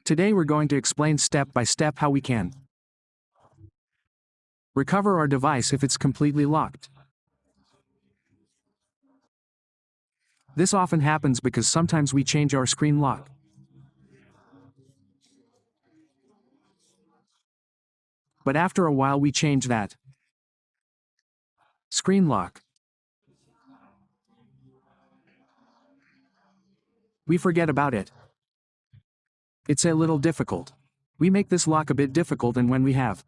Today we're going to explain step by step how we can recover our device if it's completely locked. This often happens because sometimes we change our screen lock. But after a while we change that screen lock. We forget about it. It's a little difficult. We make this lock a bit difficult, and when we have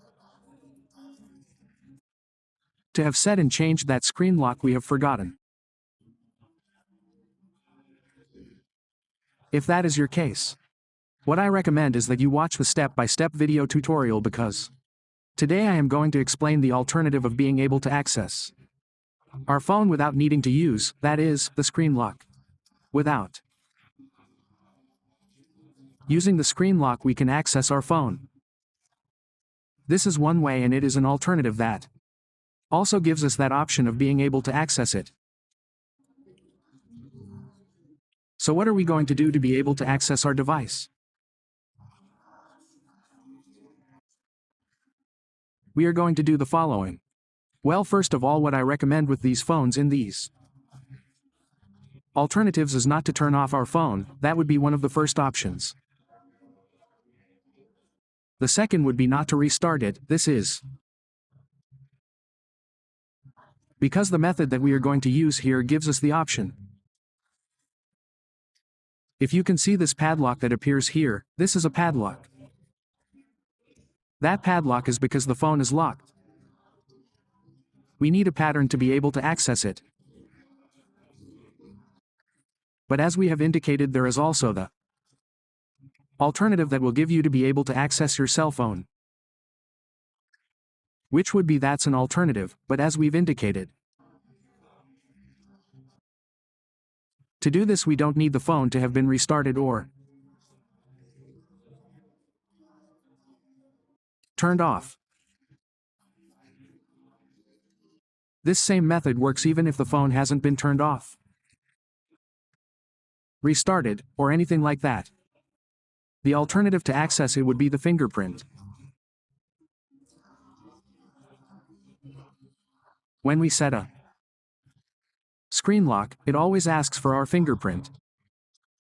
to have set and changed that screen lock, we have forgotten. If that is your case, what I recommend is that you watch the step-by-step video tutorial, because today I am going to explain the alternative of being able to access our phone without needing to use, that is, the screen lock. Without using the screen lock, we can access our phone. This is one way, and it is an alternative that also gives us that option of being able to access it. So what are we going to do to be able to access our device? We are going to do the following. Well, first of all, what I recommend with these phones in these alternatives is not to turn off our phone. That would be one of the first options. The second would be not to restart it. This is because the method that we are going to use here gives us the option. If you can see this padlock that appears here, this is a padlock. That padlock is because the phone is locked. We need a pattern to be able to access it. But as we have indicated, there is also the alternative that will give you to be able to access your cell phone. Which would be that's an alternative, but as we've indicated, to do this we don't need the phone to have been restarted or turned off. This same method works even if the phone hasn't been turned off, restarted, or anything like that. The alternative to access it would be the fingerprint. When we set a screen lock, it always asks for our fingerprint.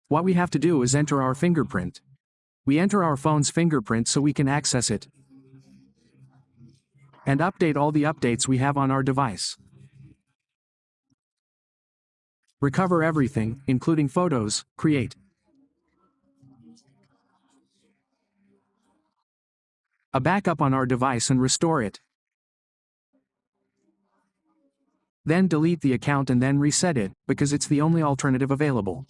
What we have to do is enter our fingerprint. We enter our phone's fingerprint so we can access it and update all the updates we have on our device. Recover everything, including photos, create a backup on our device and restore it. Then delete the account and then reset it, because it's the only alternative available.